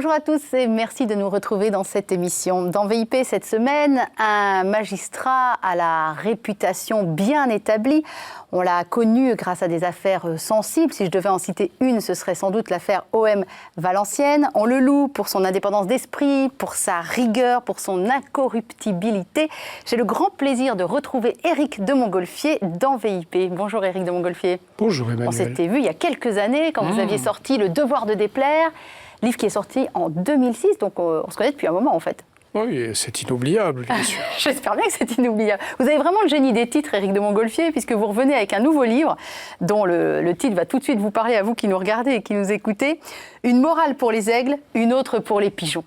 Bonjour à tous et merci de nous retrouver dans cette émission. Dans VIP cette semaine, un magistrat à la réputation bien établie. On l'a connu grâce à des affaires sensibles. Si je devais en citer une, ce serait sans doute l'affaire OM Valenciennes. On le loue pour son indépendance d'esprit, pour sa rigueur, pour son incorruptibilité. J'ai le grand plaisir de retrouver Éric de Montgolfier dans VIP. Bonjour Éric de Montgolfier. Bonjour Emmanuel. On s'était vu il y a quelques années quand vous aviez sorti Le Devoir de déplaire, livre qui est sorti en 2006, donc on se connaît depuis un moment en fait. Oui, c'est inoubliable, bien sûr. J'espère bien que c'est inoubliable. Vous avez vraiment le génie des titres, Éric de Montgolfier, puisque vous revenez avec un nouveau livre, dont le titre va tout de suite vous parler à vous qui nous regardez et qui nous écoutez. Une morale pour les aigles, une autre pour les pigeons.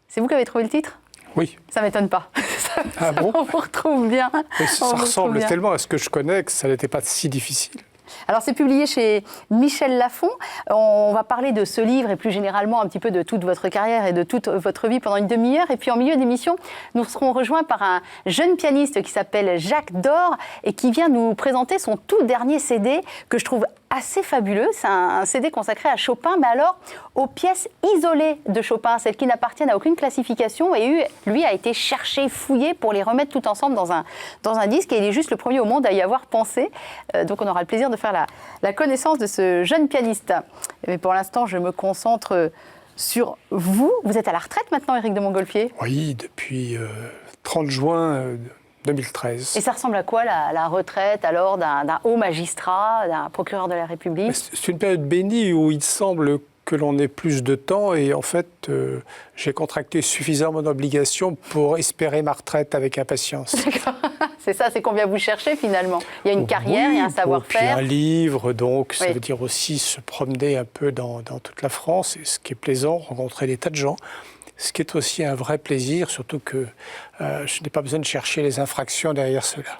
C'est vous qui avez trouvé le titre ? Oui. Ça ne m'étonne pas. Ah bon ? On vous retrouve bien. Ça ressemble tellement à ce que je connais que ça n'était pas si difficile. Alors c'est publié chez Michel Lafon. On va parler de ce livre et plus généralement un petit peu de toute votre carrière et de toute votre vie pendant une demi-heure. Et puis en milieu d'émission, nous serons rejoints par un jeune pianiste qui s'appelle Jacques Dore et qui vient nous présenter son tout dernier CD que je trouve assez fabuleux. C'est un CD consacré à Chopin, mais alors aux pièces isolées de Chopin, celles qui n'appartiennent à aucune classification. Et lui a été cherché, fouillé pour les remettre tout ensemble dans un disque. Et il est juste le premier au monde à y avoir pensé. Donc on aura le plaisir de faire la connaissance de ce jeune pianiste. Mais pour l'instant, je me concentre sur vous. Vous êtes à la retraite maintenant, Éric de Montgolfier ? Oui, depuis 30 juin 2013. Et ça ressemble à quoi la retraite alors d'un haut magistrat, d'un procureur de la République ? C'est une période bénie où il semble que l'on ait plus de temps et en fait, j'ai contracté suffisamment d'obligations pour espérer ma retraite avec impatience. D'accord. C'est ça, c'est qu'on vient vous chercher finalement. Il y a une carrière, il y a un savoir-faire. Puis un livre, donc ça Oui. veut dire aussi se promener un peu dans toute la France, et ce qui est plaisant, rencontrer des tas de gens. Ce qui est aussi un vrai plaisir, surtout que je n'ai pas besoin de chercher les infractions derrière cela.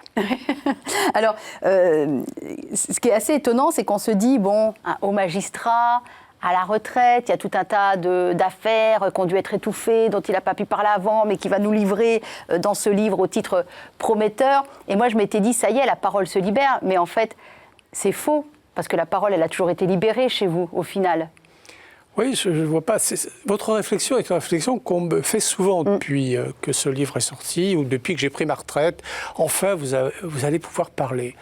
Alors, ce qui est assez étonnant, c'est qu'on se dit, bon, un haut magistrat, à la retraite, il y a tout un tas d'affaires qui ont dû être étouffées, dont il n'a pas pu parler avant, mais qui va nous livrer dans ce livre au titre prometteur. Et moi, je m'étais dit, ça y est, la parole se libère. Mais en fait, c'est faux, parce que la parole, elle a toujours été libérée chez vous, au final. Oui, je ne vois pas. Votre réflexion est une réflexion qu'on me fait souvent depuis que ce livre est sorti, ou depuis que j'ai pris ma retraite. Enfin, vous allez pouvoir parler.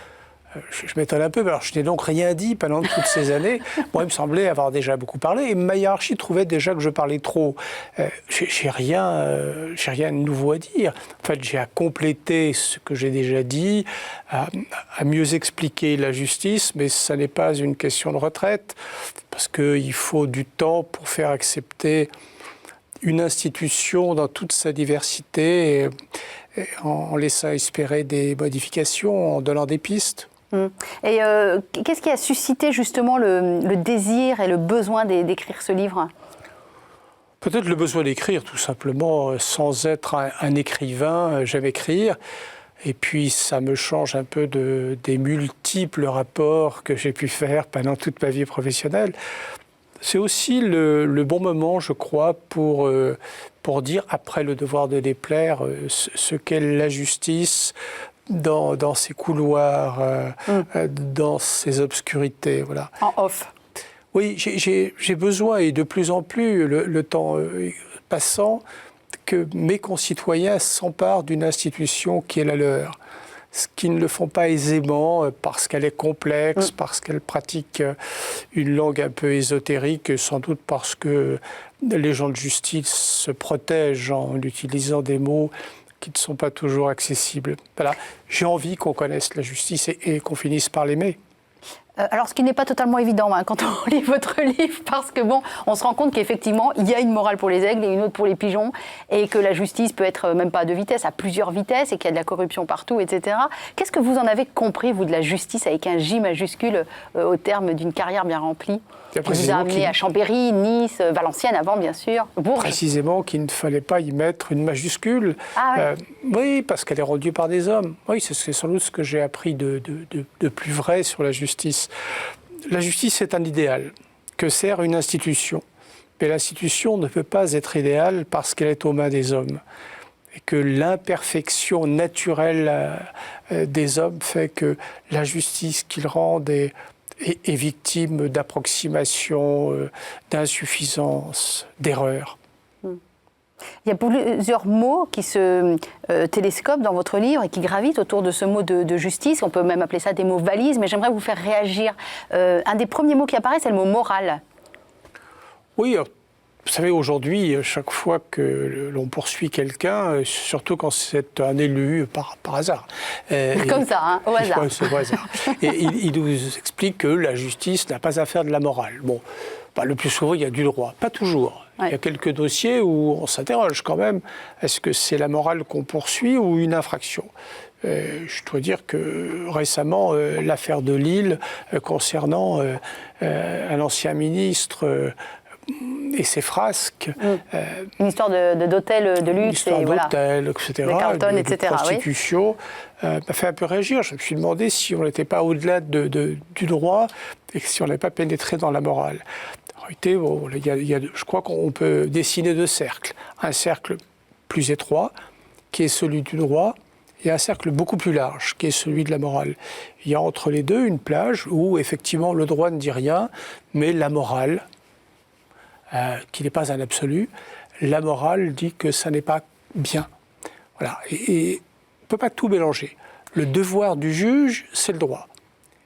Je m'étonne un peu, alors je n'ai donc rien dit pendant toutes ces années. Moi, il me semblait avoir déjà beaucoup parlé, et ma hiérarchie trouvait déjà que je parlais trop. J'ai rien de nouveau à dire. En fait, j'ai à compléter ce que j'ai déjà dit, à mieux expliquer la justice, mais ça n'est pas une question de retraite, parce qu'il faut du temps pour faire accepter une institution dans toute sa diversité, et en laissant espérer des modifications, en donnant des pistes. Et qu'est-ce qui a suscité justement le désir et le besoin d'écrire ce livre ? Peut-être le besoin d'écrire, tout simplement, sans être un écrivain, j'aime écrire. Et puis ça me change un peu des multiples rapports que j'ai pu faire pendant toute ma vie professionnelle. C'est aussi le bon moment, je crois, pour dire, après Le Devoir de déplaire, ce qu'est la justice, dans ces couloirs, dans ces obscurités. Voilà. En off. Oui, j'ai besoin, et de plus en plus, le temps passant, que mes concitoyens s'emparent d'une institution qui est la leur. Ce qu'ils ne le font pas aisément parce qu'elle est complexe, parce qu'elle pratique une langue un peu ésotérique, sans doute parce que les gens de justice se protègent en utilisant des mots qui ne sont pas toujours accessibles. Voilà. J'ai envie qu'on connaisse la justice et qu'on finisse par l'aimer. Alors, ce qui n'est pas totalement évident quand on lit votre livre, parce que bon, on se rend compte qu'effectivement, il y a une morale pour les aigles et une autre pour les pigeons, et que la justice peut être même pas à deux vitesses, à plusieurs vitesses, et qu'il y a de la corruption partout, etc. Qu'est-ce que vous en avez compris, vous, de la justice, avec un J majuscule, au terme d'une carrière bien remplie, qui vous a amené à Chambéry, Nice, Valenciennes avant, bien sûr, Bourges. Précisément qu'il ne fallait pas y mettre une majuscule. Ah, oui. Oui, parce qu'elle est rendue par des hommes. Oui, c'est sans doute ce que j'ai appris de plus vrai sur la justice. La justice est un idéal que sert une institution. Mais l'institution ne peut pas être idéale parce qu'elle est aux mains des hommes. Et que l'imperfection naturelle des hommes fait que la justice qu'ils rendent est est victime d'approximations, d'insuffisances, d'erreurs. Il y a plusieurs mots qui se télescopent dans votre livre et qui gravitent autour de ce mot de justice. On peut même appeler ça des mots valises, mais j'aimerais vous faire réagir. Un des premiers mots qui apparaît, c'est le mot moral. Oui, vous savez, aujourd'hui, chaque fois que l'on poursuit quelqu'un, surtout quand c'est un élu par hasard. Comme ça, hein, au hasard. Ouais, c'est au hasard. Et il nous explique que la justice n'a pas à faire de la morale. Bon, le plus souvent, il y a du droit. Pas toujours. Ouais. Il y a quelques dossiers où on s'interroge quand même. Est-ce que c'est la morale qu'on poursuit ou une infraction ? Je dois dire que récemment, l'affaire de Lille concernant un ancien ministre et ses frasques. Une histoire d'hôtel de luxe. Une histoire d'hôtel, etc. De Carlton, etc. De prostitution. M'a fait un peu réagir. Je me suis demandé si on n'était pas au-delà du droit et si on n'avait pas pénétré dans la morale. En réalité, bon, je crois qu'on peut dessiner deux cercles. Un cercle plus étroit, qui est celui du droit, et un cercle beaucoup plus large, qui est celui de la morale. Il y a entre les deux une plage où, effectivement, le droit ne dit rien, mais la morale, qui n'est pas un absolu, la morale dit que ça n'est pas bien. Voilà. Et on ne peut pas tout mélanger. Le devoir du juge, c'est le droit.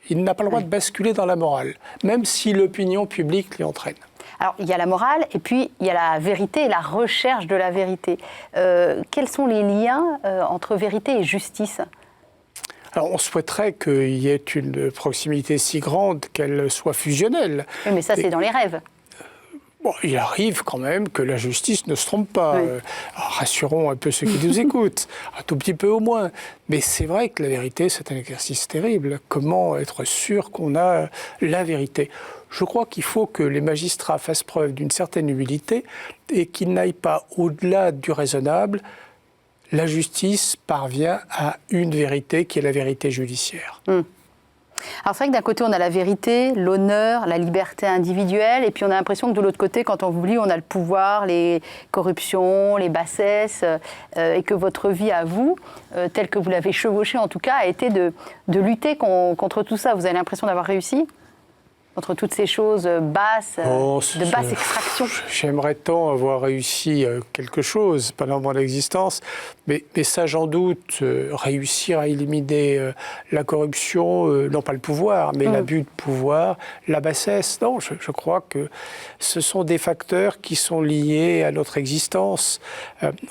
Il n'a pas le droit de basculer dans la morale, même si l'opinion publique l'y entraîne. Alors, il y a la morale, et puis il y a la vérité et la recherche de la vérité. Quels sont les liens entre vérité et justice ? Alors, on souhaiterait qu'il y ait une proximité si grande qu'elle soit fusionnelle. Oui, mais ça, c'est dans les rêves. Bon, il arrive quand même que la justice ne se trompe pas. Oui. Rassurons un peu ceux qui nous écoutent, un tout petit peu au moins. Mais c'est vrai que la vérité, c'est un exercice terrible. Comment être sûr qu'on a la vérité ? Je crois qu'il faut que les magistrats fassent preuve d'une certaine humilité et qu'ils n'aillent pas au-delà du raisonnable. La justice parvient à une vérité qui est la vérité judiciaire. Alors c'est vrai que d'un côté on a la vérité, l'honneur, la liberté individuelle, et puis on a l'impression que de l'autre côté, quand on vous lit, on a le pouvoir, les corruptions, les bassesses, et que votre vie à vous, telle que vous l'avez chevauchée en tout cas, a été de lutter contre tout ça. Vous avez l'impression d'avoir réussi ? Contre toutes ces choses basses, de basse extraction. J'aimerais tant avoir réussi quelque chose pendant mon existence, mais ça j'en doute, réussir à éliminer la corruption, non pas le pouvoir, mais l'abus de pouvoir, la bassesse, non, je crois que ce sont des facteurs qui sont liés à notre existence.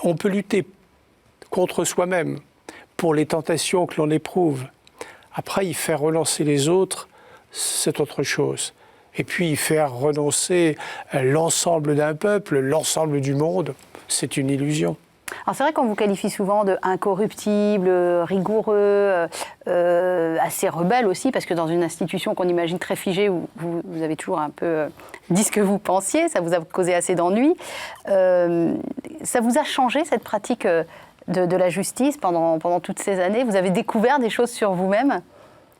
On peut lutter contre soi-même pour les tentations que l'on éprouve. Après, y faire relancer les autres, c'est autre chose. Et puis faire renoncer l'ensemble d'un peuple, l'ensemble du monde, c'est une illusion. Alors c'est vrai qu'on vous qualifie souvent de incorruptible, rigoureux, assez rebelle aussi, parce que dans une institution qu'on imagine très figée, où vous avez toujours un peu dit ce que vous pensiez, ça vous a causé assez d'ennuis. Ça vous a changé, cette pratique de la justice pendant toutes ces années ? Vous avez découvert des choses sur vous-même ?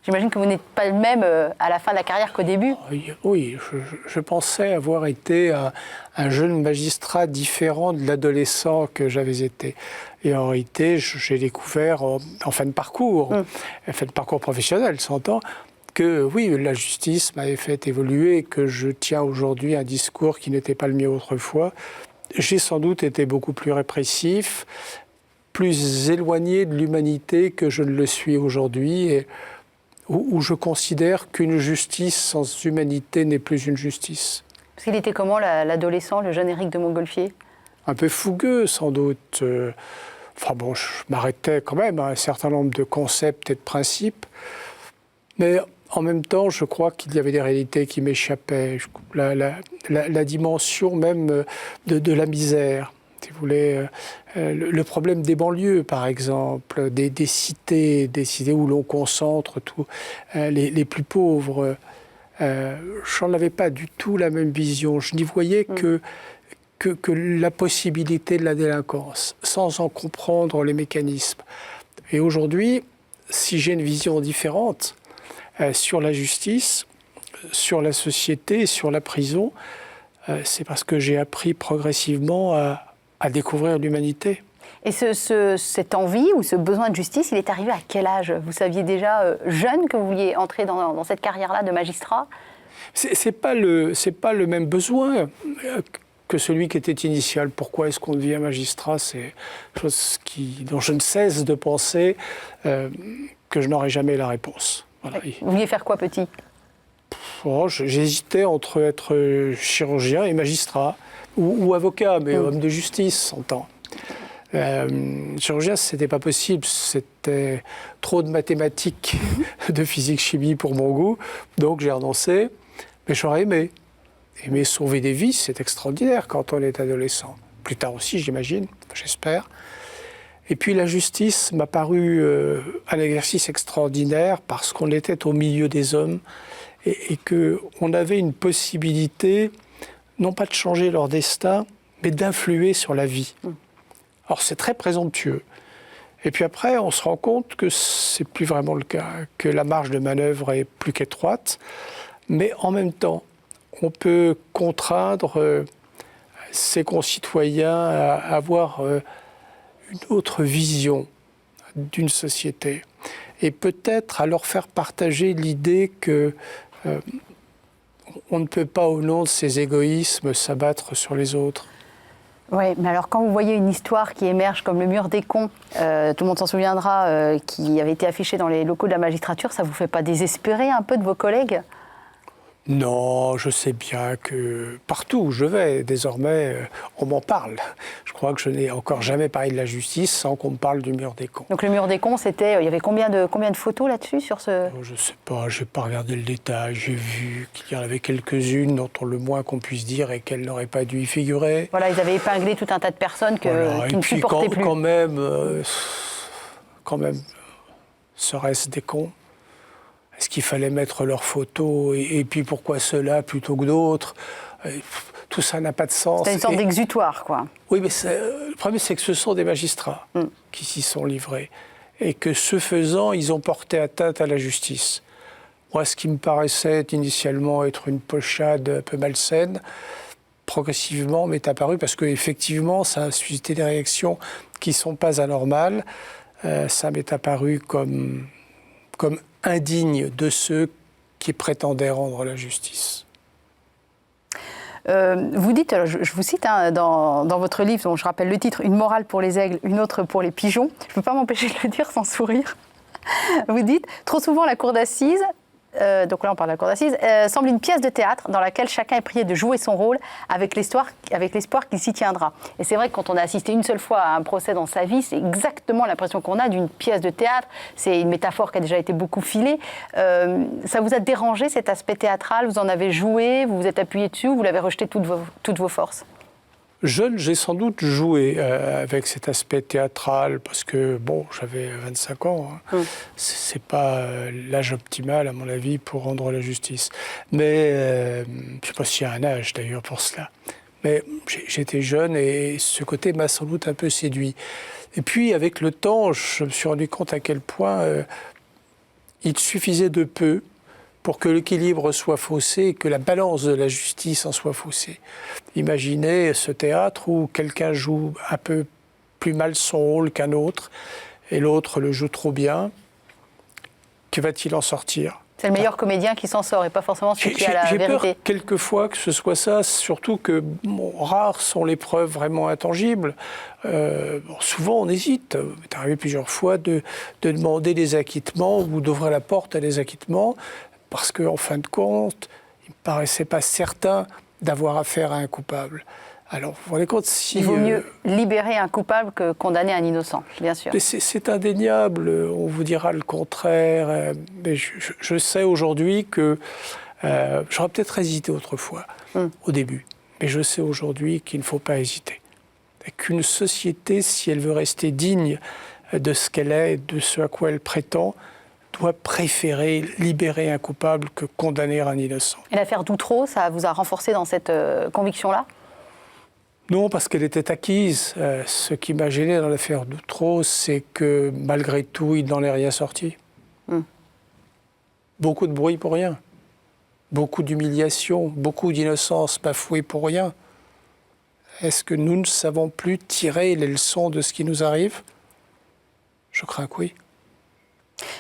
J'imagine que vous n'êtes pas le même à la fin de la carrière qu'au début. Oui, je pensais avoir été un jeune magistrat différent de l'adolescent que j'avais été. Et en réalité, j'ai découvert en fin de parcours, fin de parcours professionnel, s'entend, que oui, la justice m'avait fait évoluer et que je tiens aujourd'hui un discours qui n'était pas le mien autrefois. J'ai sans doute été beaucoup plus répressif, plus éloigné de l'humanité que je ne le suis aujourd'hui. Et où je considère qu'une justice sans humanité n'est plus une justice. Parce qu'il était comment, l'adolescent, le jeune Éric de Montgolfier ? Un peu fougueux, sans doute. Enfin bon, je m'arrêtais quand même à un certain nombre de concepts et de principes. Mais en même temps, je crois qu'il y avait des réalités qui m'échappaient. La dimension même de la misère. Si vous voulez, le problème des banlieues, par exemple, des cités où l'on concentre tous les plus pauvres, j'en avais pas du tout la même vision. Je n'y voyais que la possibilité de la délinquance, sans en comprendre les mécanismes. Et aujourd'hui, si j'ai une vision différente sur la justice, sur la société, sur la prison, c'est parce que j'ai appris progressivement à découvrir l'humanité. Et cette envie ou ce besoin de justice, il est arrivé à quel âge? Vous saviez déjà jeune que vous vouliez entrer dans cette carrière-là de magistrat? C'est pas le même besoin que celui qui était initial. Pourquoi est-ce qu'on devient magistrat? C'est une chose dont je ne cesse de penser que je n'aurai jamais la réponse. Voilà. Vous vouliez faire quoi petit? J'hésitais entre être chirurgien et magistrat, ou avocat, mais homme de justice, s'entend. Chirurgien, c'était pas possible, c'était trop de mathématiques, de physique-chimie pour mon goût, donc j'ai renoncé, mais j'aurais aimé. Aimer sauver des vies, c'est extraordinaire quand on est adolescent. Plus tard aussi, j'imagine, j'espère. Et puis la justice m'a paru un exercice extraordinaire parce qu'on était au milieu des hommes et qu'on avait une possibilité, non pas de changer leur destin, mais d'influer sur la vie. Alors c'est très présomptueux. Et puis après, on se rend compte que c'est plus vraiment le cas, que la marge de manœuvre est plus qu'étroite, mais en même temps, on peut contraindre ses concitoyens à avoir une autre vision d'une société et peut-être à leur faire partager l'idée que on ne peut pas, au nom de ses égoïsmes, s'abattre sur les autres. Oui, mais alors quand vous voyez une histoire qui émerge comme le mur des cons, tout le monde s'en souviendra, qui avait été affiché dans les locaux de la magistrature, ça ne vous fait pas désespérer un peu de vos collègues? Non, je sais bien que partout où je vais, désormais, on m'en parle. Je crois que je n'ai encore jamais parlé de la justice sans qu'on me parle du mur des cons. Donc le mur des cons, il y avait combien de photos là-dessus sur ce... Je ne sais pas, je n'ai pas regardé le détail. J'ai vu qu'il y en avait quelques-unes dont le moins qu'on puisse dire est qu'elles n'auraient pas dû y figurer. Voilà, ils avaient épinglé tout un tas de personnes qui ne supportaient plus. Quand même, serait-ce des cons? Est-ce qu'il fallait mettre leurs photos et puis pourquoi ceux-là plutôt que d'autres? Tout ça n'a pas de sens. C'est une sorte d'exutoire, quoi. Oui, mais le problème, c'est que ce sont des magistrats qui s'y sont livrés. Et que ce faisant, ils ont porté atteinte à la justice. Moi, ce qui me paraissait initialement être une pochade un peu malsaine, progressivement m'est apparu, parce qu'effectivement, ça a suscité des réactions qui ne sont pas anormales. Ça m'est apparu comme indigne de ceux qui prétendaient rendre la justice. Vous dites, alors je vous cite dans votre livre, dont je rappelle le titre, « Une morale pour les aigles, une autre pour les pigeons ». Je ne peux pas m'empêcher de le dire sans sourire. Vous dites, trop souvent la cour d'assises, donc là on parle de la cour d'assises, semble une pièce de théâtre dans laquelle chacun est prié de jouer son rôle avec l'espoir qu'il s'y tiendra. Et c'est vrai que quand on a assisté une seule fois à un procès dans sa vie, c'est exactement l'impression qu'on a d'une pièce de théâtre. C'est une métaphore qui a déjà été beaucoup filée. Ça vous a dérangé cet aspect théâtral? Vous en avez joué? Vous vous êtes appuyé dessus? Ou vous l'avez rejeté toutes vos forces? Jeune, j'ai sans doute joué avec cet aspect théâtral parce que, bon, j'avais 25 ans. Hein. C'est pas l'âge optimal, à mon avis, pour rendre la justice. Mais je ne sais pas s'il y a un âge, d'ailleurs, pour cela. Mais j'étais jeune et ce côté m'a sans doute un peu séduit. Et puis, avec le temps, je me suis rendu compte à quel point il suffisait de peu pour que l'équilibre soit faussé et que la balance de la justice en soit faussée. Imaginez ce théâtre où quelqu'un joue un peu plus mal son rôle qu'un autre, et l'autre le joue trop bien. Que va-t-il en sortir? C'est le meilleur comédien qui s'en sort, et pas forcément celui qui a la vérité. J'ai peur quelquefois que ce soit ça, surtout que rares sont les preuves vraiment intangibles. Souvent on hésite, c'est arrivé plusieurs fois, de demander des acquittements ou d'ouvrir la porte à des acquittements, parce qu'en fin de compte, il ne me paraissait pas certain d'avoir affaire à un coupable. Alors, vous vous rendez compte si... Il vaut mieux libérer un coupable que condamner un innocent, bien sûr. C'est indéniable, on vous dira le contraire, mais je sais aujourd'hui que j'aurais peut-être hésité autrefois, au début, mais je sais aujourd'hui qu'il ne faut pas hésiter. Et qu'une société, si elle veut rester digne de ce qu'elle est, de ce à quoi elle prétend, doit préférer libérer un coupable que condamner un innocent. Et l'affaire Doutreau, ça vous a renforcé dans cette conviction-là? Non, parce qu'elle était acquise. Ce qui m'a gêné dans l'affaire Doutreau, c'est que malgré tout, il n'en est rien sorti. Beaucoup de bruit pour rien. Beaucoup d'humiliation, beaucoup d'innocence bafouée pour rien. Est-ce que nous ne savons plus tirer les leçons de ce qui nous arrive? Je crains que oui.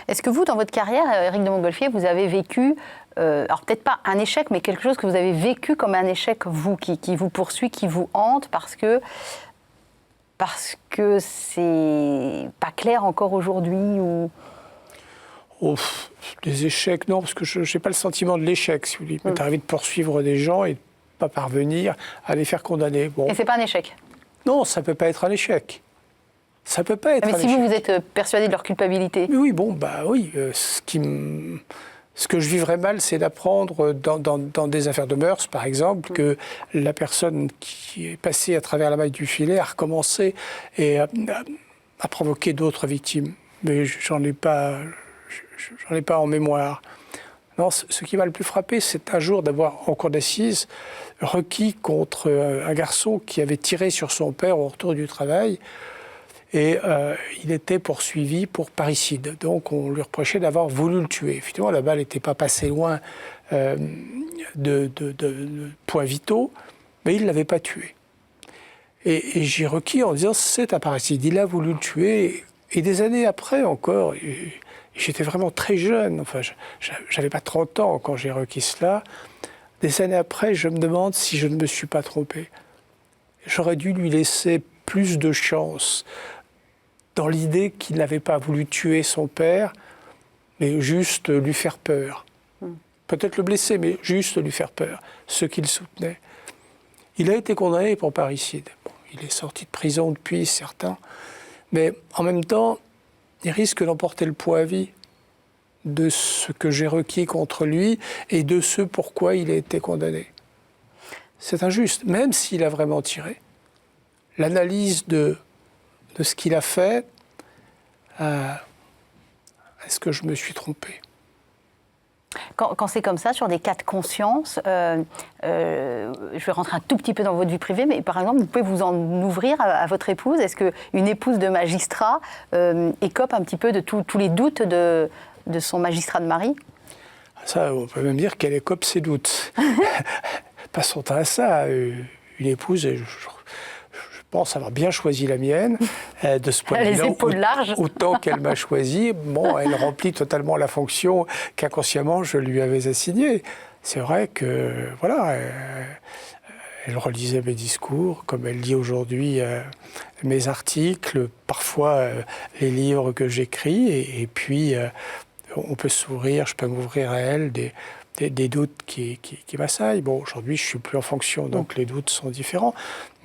Est-ce que vous, dans votre carrière, Éric de Montgolfier, vous avez vécu, alors peut-être pas un échec, mais quelque chose que vous avez vécu comme un échec, vous, qui vous poursuit, qui vous hante, parce que c'est pas clair encore aujourd'hui ou... Oh, des échecs, non, parce que je n'ai pas le sentiment de l'échec, si vous voulez. Il m'est arrivé de poursuivre des gens et de ne pas parvenir à les faire condamner. Bon. Et c'est pas un échec? Non, ça ne peut pas être un échec. Ça peut pas être mais un si échec. vous êtes persuadé de leur culpabilité? Mais oui, bon, bah oui. Ce que je vivrais mal, c'est d'apprendre dans des affaires de mœurs, par exemple, que la personne qui est passée à travers la maille du filet a recommencé et a provoqué d'autres victimes. Mais j'en ai pas en mémoire. Non, ce qui m'a le plus frappé, c'est un jour d'avoir, en cour d'assises, requis contre un garçon qui avait tiré sur son père au retour du travail. Et il était poursuivi pour parricide. Donc on lui reprochait d'avoir voulu le tuer. Effectivement, la balle n'était pas passée loin de points vitaux, mais il ne l'avait pas tué. Et j'ai requis en disant c'est un parricide, il a voulu le tuer. Et des années après encore, j'étais vraiment très jeune, enfin j'avais pas 30 ans quand j'ai requis cela. Des années après, je me demande si je ne me suis pas trompé. J'aurais dû lui laisser plus de chance dans l'idée qu'il n'avait pas voulu tuer son père, mais juste lui faire peur. Peut-être le blesser, mais juste lui faire peur, ce qu'il soutenait. Il a été condamné pour parricide. Bon, il est sorti de prison depuis, certain, mais en même temps, il risque d'emporter le poids à vie de ce que j'ai requis contre lui et de ce pourquoi il a été condamné. C'est injuste, même s'il a vraiment tiré. L'analyse de ce qu'il a fait, est-ce que je me suis trompé? Quand c'est comme ça, sur des cas de conscience, je vais rentrer un tout petit peu dans votre vie privée, mais par exemple, vous pouvez vous en ouvrir à votre épouse? Est-ce qu'une épouse de magistrat écope un petit peu de tous les doutes de son magistrat de mari? Ça, on peut même dire qu'elle écope ses doutes. Passons à ça. Une épouse, je pense avoir bien choisi la mienne, de ce point de vue-là, les épaules larges. Autant qu'elle m'a choisi, bon, elle remplit totalement la fonction qu'inconsciemment je lui avais assignée. C'est vrai que, voilà, elle relisait mes discours, comme elle lit aujourd'hui mes articles, parfois les livres que j'écris, et puis on peut s'ouvrir, je peux m'ouvrir à elle des doutes qui m'assaillent. Bon, aujourd'hui, je ne suis plus en fonction, donc les doutes sont différents.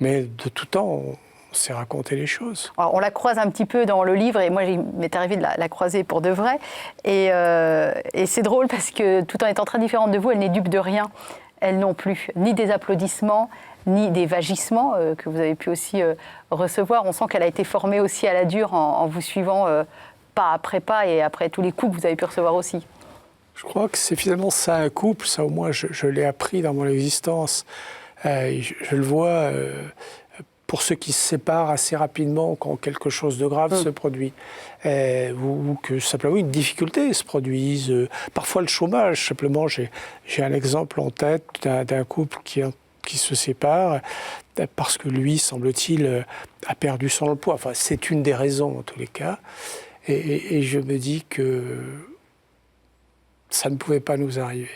Mais de tout temps, on s'est raconté les choses. Alors, on la croise un petit peu dans le livre, et moi, il m'est arrivé de la croiser pour de vrai. Et c'est drôle parce que, tout en étant très différente de vous, elle n'est dupe de rien, elle non plus. Ni des applaudissements, ni des vagissements que vous avez pu aussi recevoir. On sent qu'elle a été formée aussi à la dure en vous suivant pas après pas et après tous les coups que vous avez pu recevoir aussi. Je crois que c'est finalement ça un couple, ça au moins je l'ai appris dans mon existence. Je le vois pour ceux qui se séparent assez rapidement quand quelque chose de grave se produit. Ou que simplement une difficulté se produise. Parfois le chômage, simplement j'ai un exemple en tête d'un couple qui se sépare parce que lui, semble-t-il, a perdu son emploi. Enfin, c'est une des raisons en tous les cas. Et je me dis que ça ne pouvait pas nous arriver.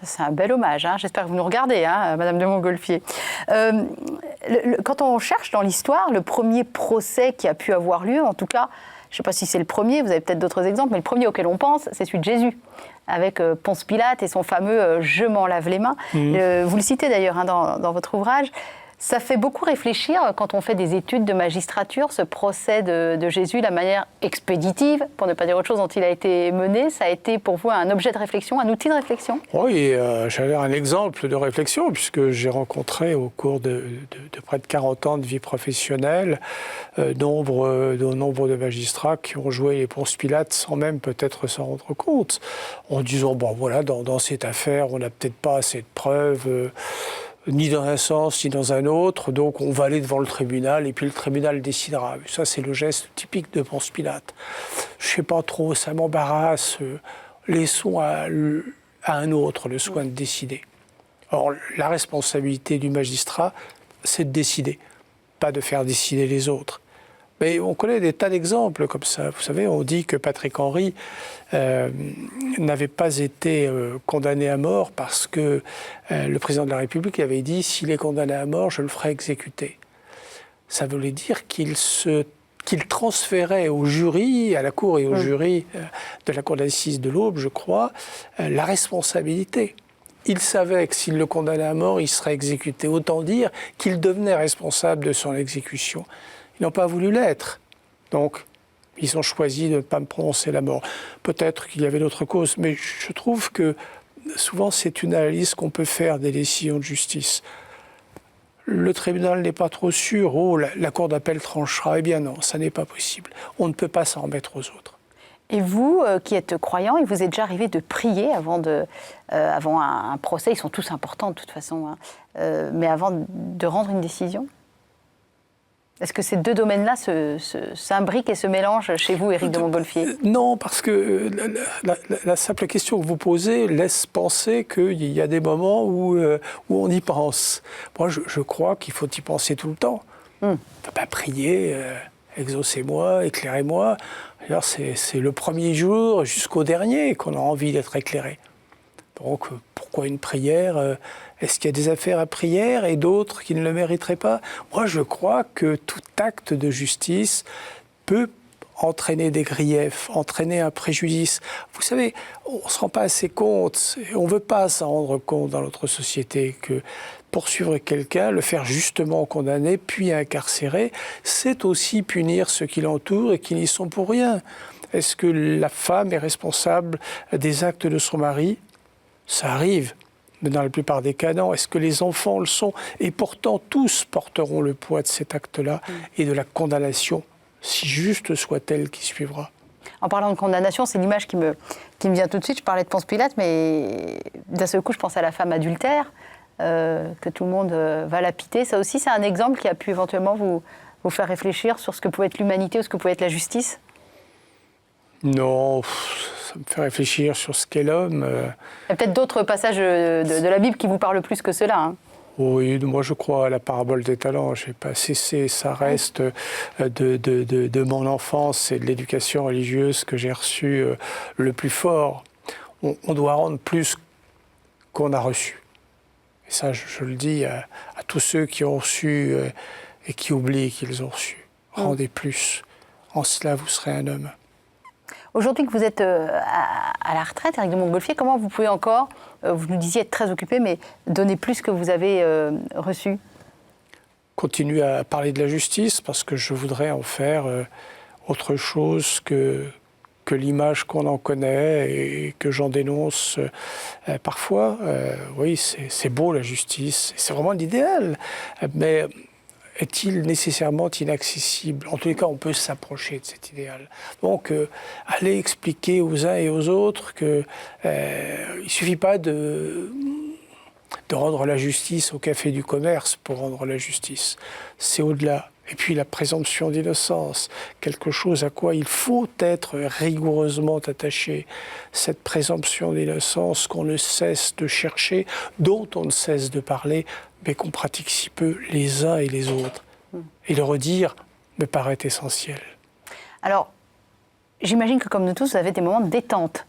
C'est un bel hommage, hein. J'espère que vous nous regardez, hein, Madame de Montgolfier. Quand on cherche dans l'histoire, le premier procès qui a pu avoir lieu, en tout cas, je ne sais pas si c'est le premier, vous avez peut-être d'autres exemples, mais le premier auquel on pense, c'est celui de Jésus, avec Ponce Pilate et son fameux « je m'en lave les mains ». Vous le citez d'ailleurs, hein, dans votre ouvrage. Ça fait beaucoup réfléchir quand on fait des études de magistrature, ce procès de Jésus, la manière expéditive, pour ne pas dire autre chose, dont il a été mené. Ça a été pour vous un objet de réflexion, un outil de réflexion? Oui, j'avais un exemple de réflexion, puisque j'ai rencontré au cours de près de 40 ans de vie professionnelle nombre de magistrats qui ont joué les Ponce Pilate sans même peut-être s'en rendre compte, en disant, bon voilà, dans cette affaire, on n'a peut-être pas assez de preuves, ni dans un sens, ni dans un autre, donc on va aller devant le tribunal, et puis le tribunal décidera. Ça, c'est le geste typique de Ponce Pilate. Je ne sais pas trop, ça m'embarrasse, laissons à un autre le soin de décider. Or, la responsabilité du magistrat, c'est de décider, pas de faire décider les autres. Mais on connaît des tas d'exemples comme ça. Vous savez, on dit que Patrick Henry n'avait pas été condamné à mort parce que le président de la République avait dit « s'il est condamné à mort, je le ferai exécuter ». Ça voulait dire qu'il transférait au jury, à la cour et au jury de la cour d'assises de l'Aube, je crois, la responsabilité. Il savait que s'il le condamnait à mort, il serait exécuté. Autant dire qu'il devenait responsable de son exécution. Ils n'ont pas voulu l'être. Donc, ils ont choisi de ne pas me prononcer la mort. Peut-être qu'il y avait d'autres causes, mais je trouve que souvent c'est une analyse qu'on peut faire des décisions de justice. Le tribunal n'est pas trop sûr, oh, la cour d'appel tranchera. Eh bien non, ça n'est pas possible. On ne peut pas s'en remettre aux autres. Et vous, qui êtes croyant, il vous est déjà arrivé de prier avant un procès, ils sont tous importants de toute façon, hein, mais avant de rendre une décision ? Est-ce que ces deux domaines-là s'imbriquent et se mélangent chez vous, Éric de Montgolfier ? Non, parce que la simple question que vous posez laisse penser qu'il y a des moments où on y pense. Moi, je crois qu'il faut y penser tout le temps. On ne peut pas prier, exaucez-moi, éclairez-moi. Alors, c'est le premier jour jusqu'au dernier qu'on a envie d'être éclairé. Donc, pourquoi une prière ? Est-ce qu'il y a des affaires à prière et d'autres qui ne le mériteraient pas ? Moi, je crois que tout acte de justice peut entraîner des griefs, entraîner un préjudice. Vous savez, on ne se rend pas assez compte, on ne veut pas s'en rendre compte dans notre société que poursuivre quelqu'un, le faire justement condamner, puis incarcérer, c'est aussi punir ceux qui l'entourent et qui n'y sont pour rien. Est-ce que la femme est responsable des actes de son mari ? Ça arrive, mais dans la plupart des cas, non. Est-ce que les enfants le sont ? Et pourtant, tous porteront le poids de cet acte-là et de la condamnation, si juste soit-elle qui suivra. En parlant de condamnation, c'est l'image qui me vient tout de suite. Je parlais de Ponce Pilate, mais d'un seul coup, je pense à la femme adultère, que tout le monde va lapider. Ça aussi, c'est un exemple qui a pu éventuellement vous faire réfléchir sur ce que pouvait être l'humanité ou ce que pouvait être la justice ? Non, ça me fait réfléchir sur ce qu'est l'homme. Il y a peut-être d'autres passages de la Bible qui vous parlent plus que cela, hein. Oui, moi je crois à la parabole des talents. Je n'ai pas cessé, ça reste de mon enfance et de l'éducation religieuse que j'ai reçue le plus fort. On doit rendre plus qu'on a reçu. Et ça, je le dis à tous ceux qui ont reçu et qui oublient qu'ils ont reçu. Rendez plus. En cela, vous serez un homme. Aujourd'hui que vous êtes à la retraite, Éric de Montgolfier, comment vous pouvez encore, vous nous disiez être très occupé, mais donner plus que vous avez reçu ? Continuer à parler de la justice, parce que je voudrais en faire autre chose que l'image qu'on en connaît et que j'en dénonce parfois. Oui, c'est beau la justice, c'est vraiment l'idéal, mais est-il nécessairement inaccessible ? En tous les cas, on peut s'approcher de cet idéal. Donc, aller expliquer aux uns et aux autres qu'il ne suffit pas de rendre la justice au café du commerce pour rendre la justice. C'est au-delà. Et puis la présomption d'innocence, quelque chose à quoi il faut être rigoureusement attaché. Cette présomption d'innocence qu'on ne cesse de chercher, dont on ne cesse de parler, mais qu'on pratique si peu les uns et les autres. Et le redire me paraît essentiel. Alors, j'imagine que comme nous tous, vous avez des moments de détente.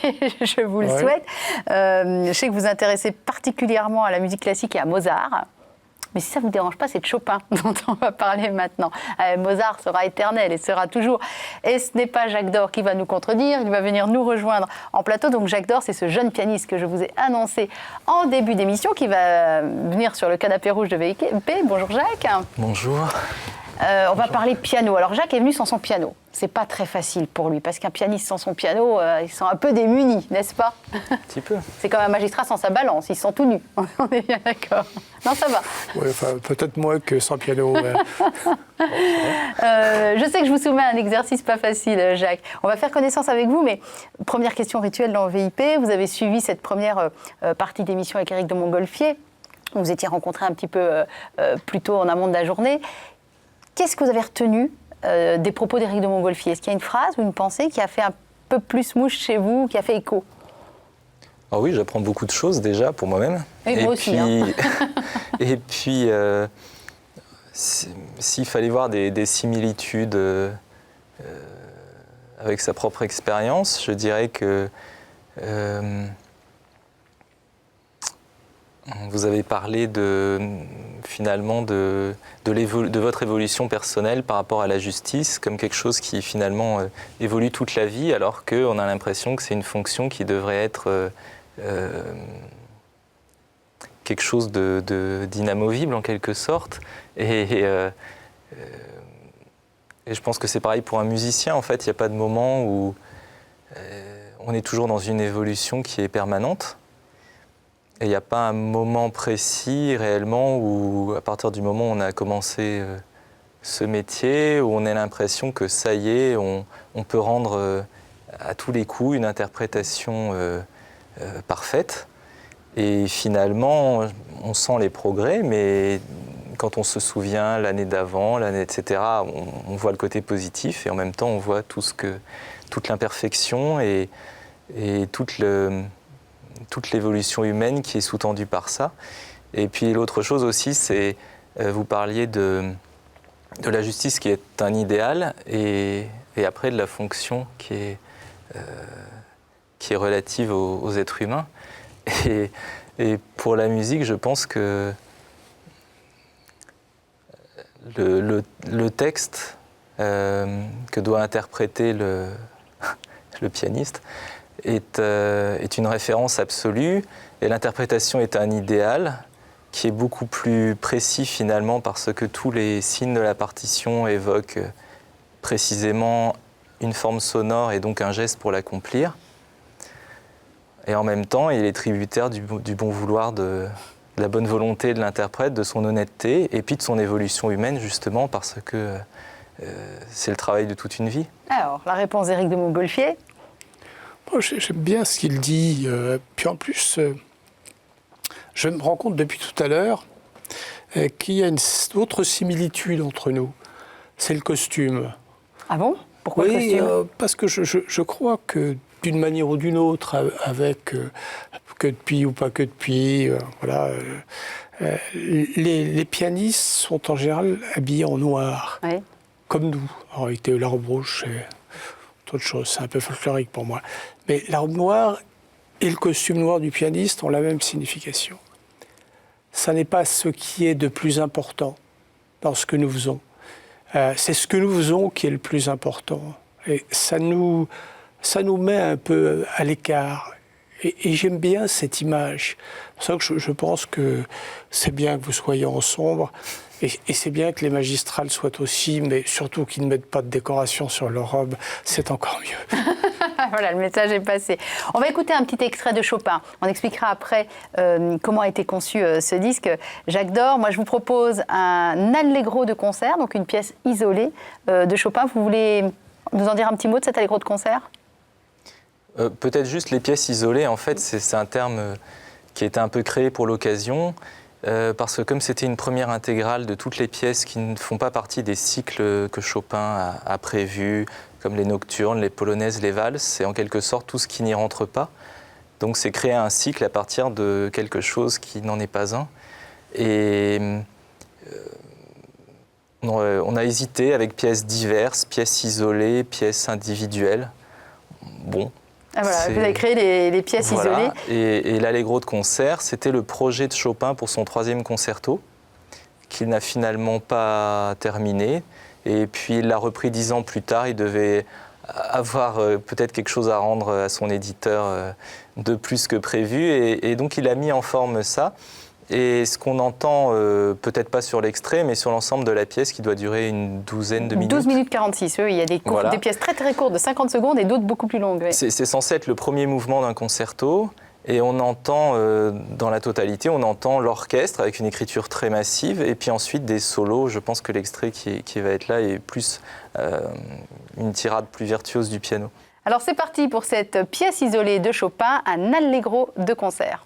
Je vous le souhaite. Je sais que vous vous intéressez particulièrement à la musique classique et à Mozart. Mais si ça ne vous dérange pas, c'est de Chopin dont on va parler maintenant. Mozart sera éternel et sera toujours. Et ce n'est pas Jacques Dore qui va nous contredire, il va venir nous rejoindre en plateau. Donc Jacques Dore, c'est ce jeune pianiste que je vous ai annoncé en début d'émission qui va venir sur le canapé rouge de VIP. Bonjour Jacques. Bonjour. On va parler piano. Alors Jacques est venu sans son piano. C'est pas très facile pour lui, parce qu'un pianiste sans son piano, ils sont un peu démunis, n'est-ce pas ? Un petit peu. C'est comme un magistrat sans sa balance, ils sont tout nus. On est bien d'accord. Non, ça va. Oui, enfin, peut-être moins que sans piano. Je sais que je vous soumets à un exercice pas facile, Jacques. On va faire connaissance avec vous, mais première question rituelle dans VIP. Vous avez suivi cette première partie d'émission avec Éric de Montgolfier. Vous vous étiez rencontrés un petit peu plus tôt en amont de la journée. Qu'est-ce que vous avez retenu des propos d'Éric de Montgolfier ? Est-ce qu'il y a une phrase ou une pensée qui a fait un peu plus mouche chez vous, qui a fait écho ? Ah oui, j'apprends beaucoup de choses déjà pour moi-même. Et moi aussi. Hein. Et puis, s'il fallait voir des similitudes avec sa propre expérience, je dirais que vous avez parlé finalement de votre évolution personnelle par rapport à la justice comme quelque chose qui finalement évolue toute la vie, alors qu'on a l'impression que c'est une fonction qui devrait être quelque chose d'inamovible en quelque sorte. Et je pense que c'est pareil pour un musicien. En fait, il n'y a pas de moment où on est toujours dans une évolution qui est permanente. Et il n'y a pas un moment précis réellement où, à partir du moment où on a commencé ce métier, où on a l'impression que ça y est, on peut rendre à tous les coups une interprétation parfaite. Et finalement, on sent les progrès, mais quand on se souvient l'année d'avant, l'année, etc., on voit le côté positif et en même temps on voit toute l'imperfection et toute l'évolution humaine qui est sous-tendue par ça. Et puis l'autre chose aussi, c'est, vous parliez de la justice qui est un idéal et après de la fonction qui est relative aux êtres humains. Et pour la musique, je pense que le texte que doit interpréter le pianiste est une référence absolue et l'interprétation est un idéal qui est beaucoup plus précis finalement parce que tous les signes de la partition évoquent précisément une forme sonore et donc un geste pour l'accomplir. Et en même temps, il est tributaire du bon vouloir, de la bonne volonté de l'interprète, de son honnêteté et puis de son évolution humaine justement parce que c'est le travail de toute une vie. Alors, la réponse d'Éric de Montgolfier. Moi, j'aime bien ce qu'il dit. Puis en plus, je me rends compte depuis tout à l'heure qu'il y a une autre similitude entre nous. C'est le costume. Ah bon? Pourquoi le costume? Parce que je crois que d'une manière ou d'une autre, avec que de pie ou pas que de pie, voilà, les pianistes sont en général habillés en noir, Oui. comme nous. En réalité, la robe rouge, c'est autre chose, c'est un peu folklorique pour moi. Mais la robe noire et le costume noir du pianiste ont la même signification. Ça n'est pas ce qui est de plus important dans ce que nous faisons. C'est ce que nous faisons qui est le plus important. Et ça nous met un peu à l'écart. Et j'aime bien cette image. C'est pour ça que je pense que c'est bien que vous soyez en sombre. Et c'est bien que les magistrales soient aussi, mais surtout qu'ils ne mettent pas de décoration sur leur robe. C'est encore mieux. Voilà, le message est passé. On va écouter un petit extrait de Chopin. On expliquera après comment a été conçu ce disque. Jacques Dore, moi je vous propose un allegro de concert, donc une pièce isolée de Chopin. Vous voulez nous en dire un petit mot de cet allegro de concert ? Peut-être juste les pièces isolées, en fait, c'est un terme qui a été un peu créé pour l'occasion, parce que comme c'était une première intégrale de toutes les pièces qui ne font pas partie des cycles que Chopin a prévus, comme les nocturnes, les polonaises, les valses, c'est en quelque sorte tout ce qui n'y rentre pas. Donc c'est créer un cycle à partir de quelque chose qui n'en est pas un. Et on a hésité avec pièces diverses, pièces isolées, pièces individuelles. Bon. Ah voilà, vous avez créé les pièces isolées. Et l'allegro de concert, c'était le projet de Chopin pour son 3e concerto, qu'il n'a finalement pas terminé. Et puis il l'a repris 10 ans plus tard. Il devait avoir peut-être quelque chose à rendre à son éditeur de plus que prévu. Et donc il a mis en forme ça. Et ce qu'on entend, peut-être pas sur l'extrait, mais sur l'ensemble de la pièce qui doit durer une douzaine de minutes. 12 minutes 46, oui, il y a des pièces très très courtes de 50 secondes et d'autres beaucoup plus longues. Oui. C'est censé être le premier mouvement d'un concerto. Et on entend, dans la totalité, on entend l'orchestre avec une écriture très massive et puis ensuite des solos. Je pense que l'extrait qui va être là est plus une tirade plus virtuose du piano. Alors c'est parti pour cette pièce isolée de Chopin, un allegro de concert.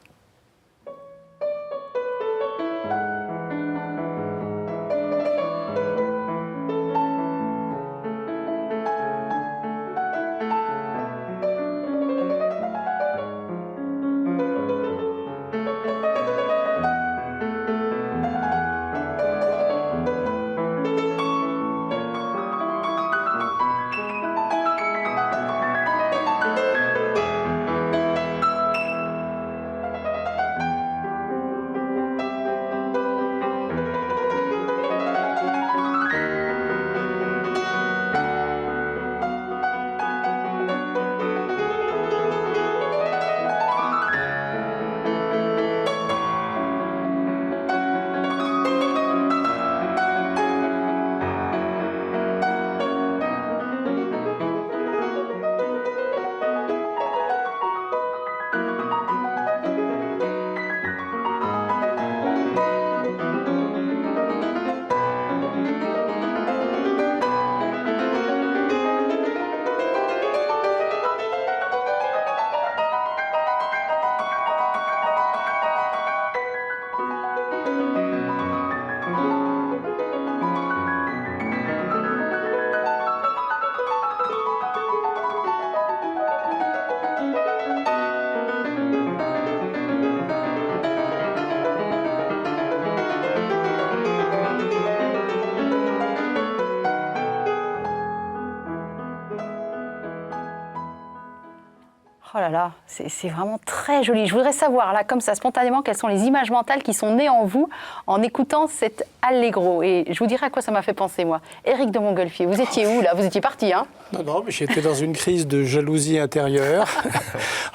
là là, c'est vraiment très joli. Je voudrais savoir, là, comme ça, spontanément, quelles sont les images mentales qui sont nées en vous en écoutant cet allegro. Et je vous dirai à quoi ça m'a fait penser, moi. Éric de Montgolfier, vous étiez où, là? Vous étiez parti, hein? Non, mais j'étais dans une crise de jalousie intérieure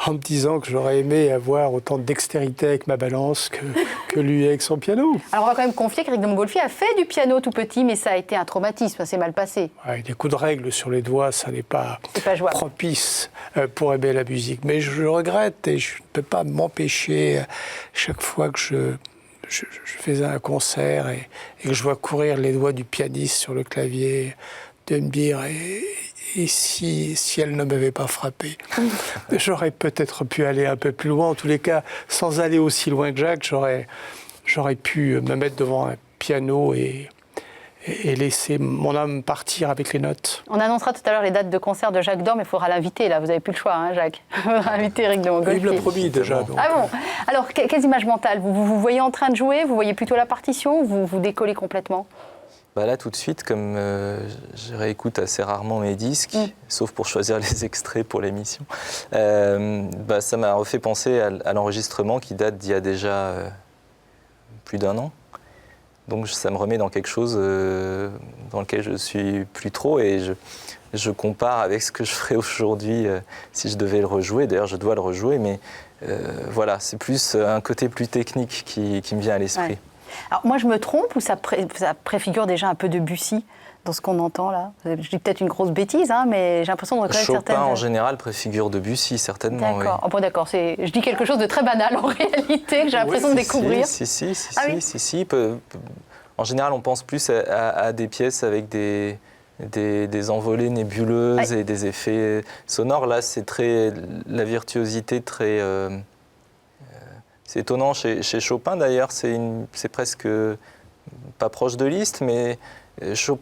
en me disant que j'aurais aimé avoir autant de dextérité avec ma balance que lui avec son piano. Alors, on va quand même confier qu'Éric de Montgolfier a fait du piano tout petit, mais ça a été un traumatisme, ça s'est mal passé. Ouais, des coups de règle sur les doigts, ça n'est pas jouable. propice pour aimer la musique. Mais je le regrette et je ne peux pas m'empêcher, chaque fois que je faisais un concert et que je vois courir les doigts du pianiste sur le clavier, de me dire et si elle ne m'avait pas frappé, j'aurais peut-être pu aller un peu plus loin. En tous les cas, sans aller aussi loin que Jacques, j'aurais pu me mettre devant un piano et laisser mon âme partir avec les notes. On annoncera tout à l'heure les dates de concert de Jacques Dore, mais il faudra l'inviter, là. Vous n'avez plus le choix, hein, Jacques. Il faudra inviter Éric de Montgolfier. Il me l'a promis déjà. Donc. Ah bon? Alors, quelles images mentales? Vous voyez en train de jouer? Vous voyez plutôt la partition? Ou vous décollez complètement? Bah là, tout de suite, comme je réécoute assez rarement mes disques, sauf pour choisir les extraits pour l'émission, ça m'a refait penser à l'enregistrement qui date d'il y a déjà plus d'1 an. Donc ça me remet dans quelque chose dans lequel je suis plus trop et je compare avec ce que je ferais aujourd'hui si je devais le rejouer. D'ailleurs, je dois le rejouer, mais voilà, c'est plus un côté plus technique qui me vient à l'esprit. Ouais. Alors moi, je me trompe ou ça préfigure déjà un peu Debussy dans ce qu'on entend là? Je dis peut-être une grosse bêtise, hein, mais j'ai l'impression de reconnaître certaines... Chopin, en général, préfigure Debussy, certainement. D'accord. Oui. Oh, bon, d'accord. Je dis quelque chose de très banal, en réalité, que j'ai l'impression de découvrir. Si. En général, on pense plus à des pièces avec des envolées nébuleuses et des effets sonores. Là, c'est la virtuosité très... c'est étonnant chez Chopin, d'ailleurs. C'est presque pas proche de Liszt, mais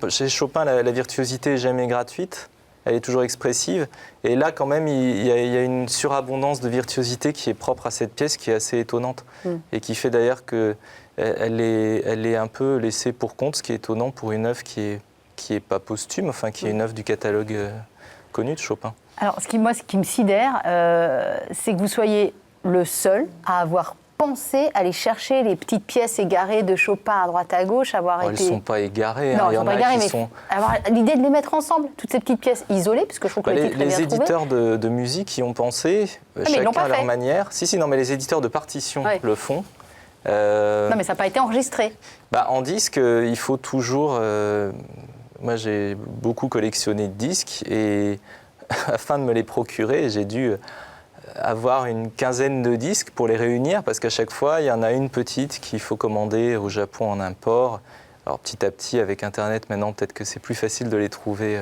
chez Chopin, la virtuosité n'est jamais gratuite. Elle est toujours expressive. Et là, quand même, il y a une surabondance de virtuosité qui est propre à cette pièce, qui est assez étonnante. Et qui fait d'ailleurs qu'elle est un peu laissée pour compte, ce qui est étonnant pour une œuvre qui est pas posthume, enfin qui est une œuvre du catalogue connu de Chopin. Alors, ce qui me sidère, c'est que vous soyez le seul à avoir pensé aller chercher les petites pièces égarées de Chopin à droite à gauche, Elles ne sont pas égarées. Non, il y en a égarées, qui mais sont... avoir l'idée de les mettre ensemble, toutes ces petites pièces isolées, parce que je trouve que le titre est bien trouvé. Les éditeurs de musique y ont pensé, chacun à leur manière. Non, mais les éditeurs de partitions le font. Non, mais ça n'a pas été enregistré. En disque, il faut toujours... moi, j'ai beaucoup collectionné de disques et afin de me les procurer, j'ai dû avoir une quinzaine de disques pour les réunir parce qu'à chaque fois, il y en a une petite qu'il faut commander au Japon en import. Alors petit à petit, avec Internet, maintenant, peut-être que c'est plus facile de les trouver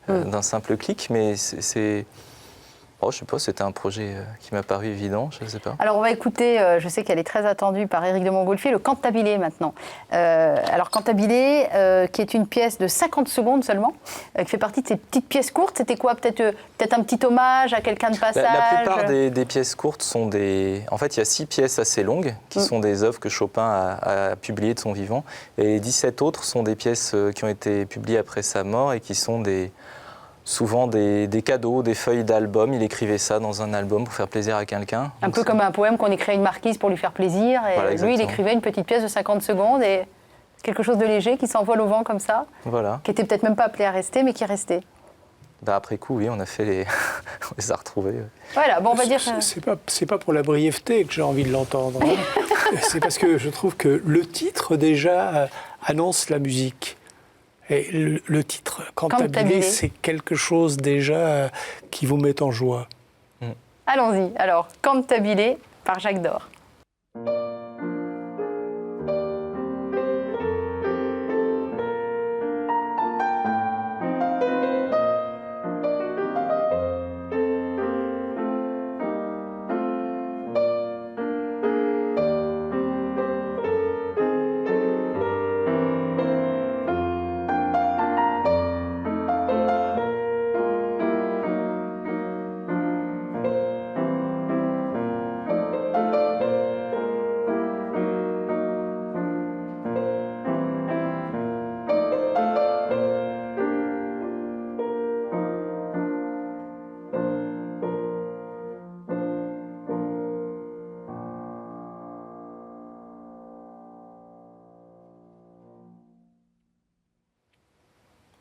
d'un simple clic, mais c'est... Oh, je sais pas, c'était un projet qui m'a paru évident, je ne sais pas. Alors on va écouter, je sais qu'elle est très attendue par Éric de Montgolfier, le Cantabile maintenant. Alors Cantabile, qui est une pièce de 50 secondes seulement, qui fait partie de ces petites pièces courtes. C'était quoi, peut-être un petit hommage à quelqu'un de passage? La plupart des pièces courtes sont des... En fait, il y a 6 pièces assez longues, qui sont des œuvres que Chopin a publiées de son vivant. Et les 17 autres sont des pièces qui ont été publiées après sa mort et qui sont souvent des cadeaux, des feuilles d'album. Il écrivait ça dans un album pour faire plaisir à quelqu'un. Un peu comme un poème qu'on écrit à une marquise pour lui faire plaisir. Et voilà, lui, il écrivait une petite pièce de 50 secondes et quelque chose de léger qui s'envole au vent comme ça. Voilà. Qui était peut-être même pas appelé à rester, mais qui restait. Après coup, oui, on a fait on les a retrouvés. Voilà, bon, on va dire... C'est pas pour la brièveté que j'ai envie de l'entendre. C'est parce que je trouve que le titre, déjà, annonce la musique. Et le titre, Cantabile, c'est quelque chose déjà qui vous met en joie. Allons-y, alors, Cantabile par Jacques Dore.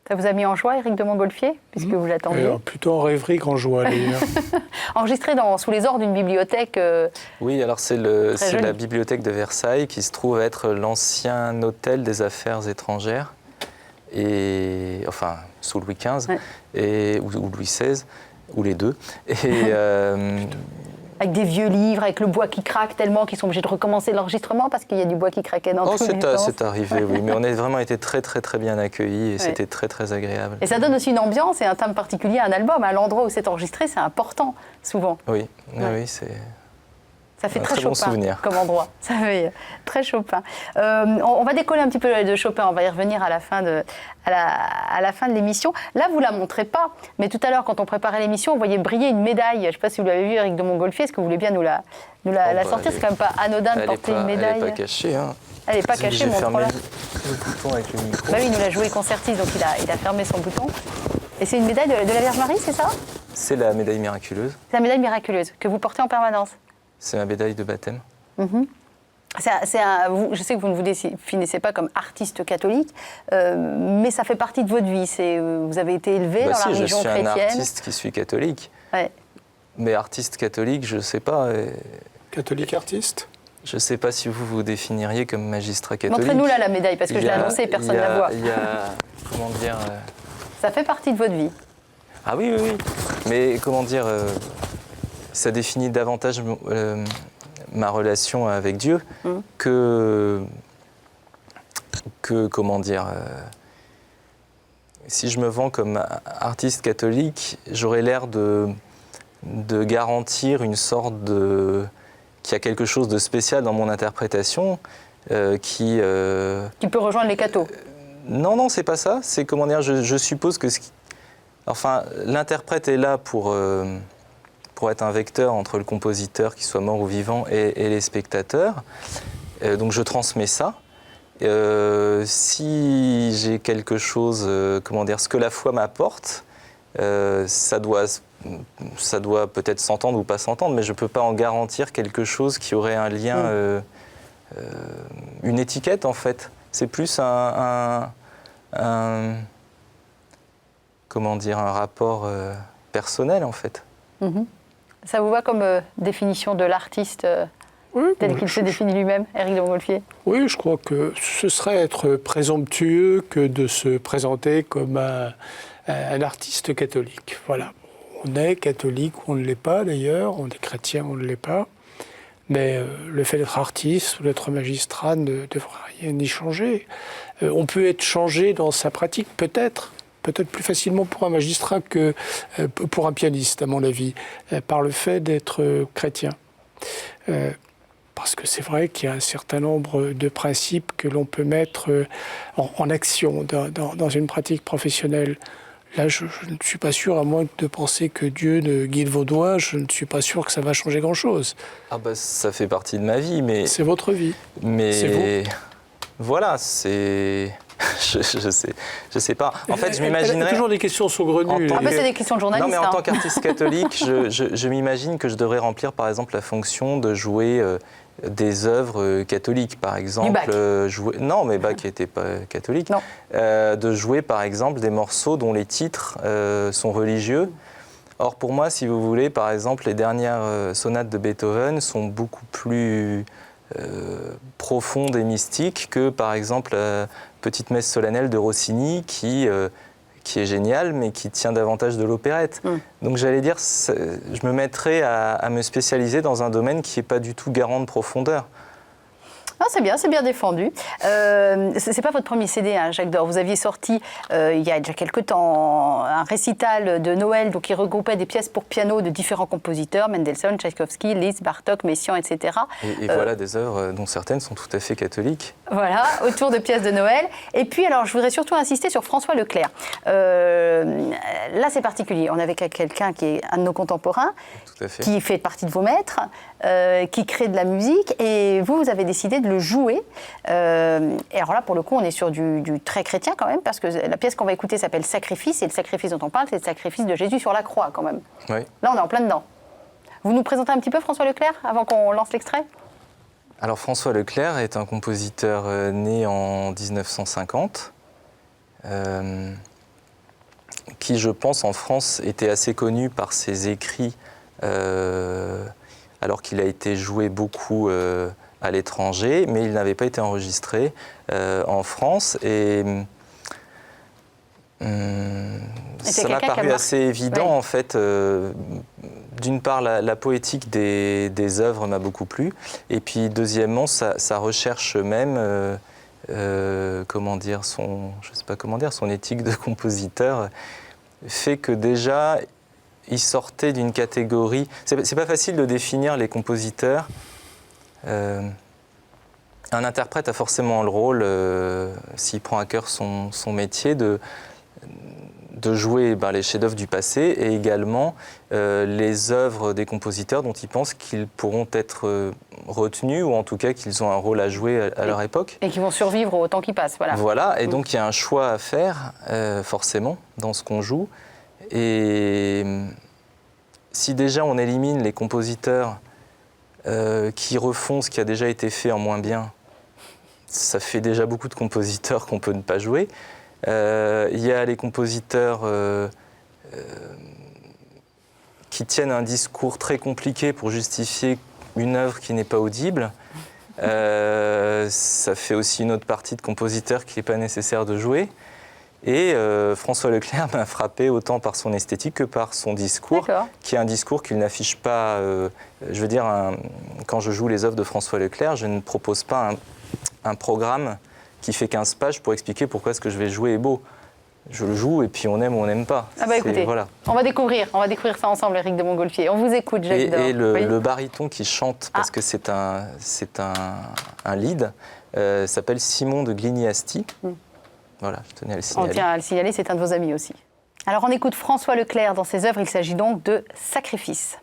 Ça vous a mis en joie, Éric de Montgolfier, puisque vous l'attendiez? Plutôt en rêverie qu'en joie, d'ailleurs. Enregistré sous les ors d'une bibliothèque. Oui, alors c'est la bibliothèque de Versailles qui se trouve être l'ancien hôtel des affaires étrangères, enfin sous Louis XV, ou Louis XVI, ou les deux. Et, avec des vieux livres, avec le bois qui craque tellement qu'ils sont obligés de recommencer l'enregistrement parce qu'il y a du bois qui craquait dans tous les sens. C'est arrivé, oui. Mais on a vraiment été très, très, très bien accueillis et c'était très, très agréable. Et ça donne aussi une ambiance et un thème particulier à un album. À l'endroit où c'est enregistré, c'est important, souvent. Oui, oui, c'est... Ça fait un très très bon Chopin souvenir. comme endroit. Ça fait très Chopin. On va décoller un petit peu de Chopin. On va y revenir à la fin de l'émission. Là, vous la montrez pas. Mais tout à l'heure, quand on préparait l'émission, on voyait briller une médaille. Je ne sais pas si vous l'avez vu, Éric de Montgolfier. Est-ce que vous voulez bien nous la sortir? C'est quand même pas anodin de porter une médaille. Elle n'est pas cachée. Hein. Elle n'est pas cachée, montre-la. Le bouton avec le micro. Bah oui, il nous l'a joué concertiste, donc il a fermé son bouton. Et c'est une médaille de la Vierge Marie, c'est ça? C'est la médaille miraculeuse. C'est la médaille miraculeuse que vous portez en permanence. C'est ma médaille de baptême. Je sais que vous ne vous définissez pas comme artiste catholique, mais ça fait partie de votre vie. Vous avez été élevé dans la religion chrétienne. Je suis un artiste qui suis catholique. Ouais. Mais artiste catholique, je ne sais pas. Catholique artiste? Je ne sais pas si vous vous définiriez comme magistrat catholique. Montrez-nous là la médaille, parce que je l'ai annoncée et personne ne la voit. Il y a, comment dire... Ça fait partie de votre vie. Ah oui, oui, oui. Mais comment dire... ça définit davantage ma relation avec Dieu que comment dire, si je me vends comme artiste catholique, j'aurais l'air de garantir une sorte qu'il y a quelque chose de spécial dans mon interprétation qui peut rejoindre les cathos. Non, c'est pas ça. C'est comment dire, je suppose que l'interprète est là pour être un vecteur entre le compositeur, qu'il soit mort ou vivant, et les spectateurs. Donc je transmets ça. Si j'ai quelque chose, ce que la foi m'apporte, ça doit peut-être s'entendre ou pas s'entendre, mais je ne peux pas en garantir quelque chose qui aurait un lien, une étiquette en fait. C'est plus un rapport personnel en fait. Ça vous va comme définition de l'artiste tel qu'il se définit lui-même, Éric de Montgolfier? Oui, je crois que ce serait être présomptueux que de se présenter comme un artiste catholique. Voilà. On est catholique ou on ne l'est pas d'ailleurs, on est chrétien ou on ne l'est pas. Mais le fait d'être artiste ou d'être magistrat ne devrait rien y changer. On peut être changé dans sa pratique, peut-être plus facilement pour un magistrat que pour un pianiste, à mon avis, par le fait d'être chrétien. Parce que c'est vrai qu'il y a un certain nombre de principes que l'on peut mettre en action dans une pratique professionnelle. Là, je ne suis pas sûr, à moins de penser que Dieu ne guide vos doigts, je ne suis pas sûr que ça va changer grand-chose. Ah bah ça fait partie de ma vie, mais... C'est votre vie. Mais... C'est vous. Voilà, c'est... Je sais pas. En fait, je m'imaginerais... Il y a toujours des questions saugrenues. C'est des questions de journalistes. Non, mais en tant qu'artiste catholique, je m'imagine que je devrais remplir, par exemple, la fonction de jouer des œuvres catholiques, par exemple. Non, mais Bach n'était pas catholique. Non. De jouer, par exemple, des morceaux dont les titres sont religieux. Or, pour moi, si vous voulez, par exemple, les dernières sonates de Beethoven sont beaucoup plus profondes et mystiques que, par exemple, la petite messe solennelle de Rossini qui est géniale, mais qui tient davantage de l'opérette. Donc j'allais dire, je me mettrais à me spécialiser dans un domaine qui n'est pas du tout garant de profondeur. Ah, c'est bien défendu. C'est pas votre premier CD, hein, Jacques Dore. Vous aviez sorti, il y a déjà quelque temps, un récital de Noël donc, qui regroupait des pièces pour piano de différents compositeurs, Mendelssohn, Tchaïkovski, Liszt, Bartók, Messiaen, etc. Et voilà des œuvres dont certaines sont tout à fait catholiques. Voilà, autour de pièces de Noël. Et puis, alors, je voudrais surtout insister sur François Leclerc. Là, c'est particulier. On avait quelqu'un qui est un de nos contemporains, qui fait partie de vos maîtres, qui crée de la musique, et vous avez décidé de le jouer. Et alors là, pour le coup, on est sur du très chrétien quand même, parce que la pièce qu'on va écouter s'appelle Sacrifice, et le sacrifice dont on parle, c'est le sacrifice de Jésus sur la croix quand même. Oui. Là, on est en plein dedans. Vous nous présentez un petit peu François Leclerc, avant qu'on lance l'extrait ? Alors François Leclerc est un compositeur né en 1950. qui, je pense, en France, était assez connu par ses écrits, alors qu'il a été joué beaucoup à l'étranger, mais il n'avait pas été enregistré en France. Et ça m'a paru assez évident, en fait. D'une part, la poétique des œuvres m'a beaucoup plu, et puis deuxièmement, sa recherche même, je sais pas comment dire, son éthique de compositeur fait que déjà, il sortait d'une catégorie. C'est pas facile de définir les compositeurs. Un interprète a forcément le rôle, s'il prend à cœur son métier, de jouer les chefs-d'œuvre du passé et également les œuvres des compositeurs dont ils pensent qu'ils pourront être retenus ou en tout cas qu'ils ont un rôle à jouer à leur époque. Et qui vont survivre au temps qui passe. Voilà, et donc il y a un choix à faire, forcément, dans ce qu'on joue. Et si déjà on élimine les compositeurs qui refont ce qui a déjà été fait en moins bien, ça fait déjà beaucoup de compositeurs qu'on peut ne pas jouer. Il y a les compositeurs qui tiennent un discours très compliqué pour justifier une œuvre qui n'est pas audible. Ça fait aussi une autre partie de compositeurs qui n'est pas nécessaire de jouer. Et François Leclerc m'a frappé autant par son esthétique que par son discours, qui est un discours qu'il n'affiche pas. Je veux dire, quand je joue les œuvres de François Leclerc, je ne propose pas un programme qui fait 15 pages pour expliquer pourquoi ce que je vais jouer est beau. Je le joue et puis on aime ou on n'aime pas. Ah bah écoutez, voilà. on va découvrir ça ensemble, Éric de Montgolfier. On vous écoute, Jacques Dore. Et le baryton qui chante, parce que c'est un lead, s'appelle Simon de Gligny-Asti. Voilà, je tenais à le signaler. On tient à le signaler, c'est un de vos amis aussi. Alors on écoute François Leclerc dans ses œuvres, il s'agit donc de Sacrifice.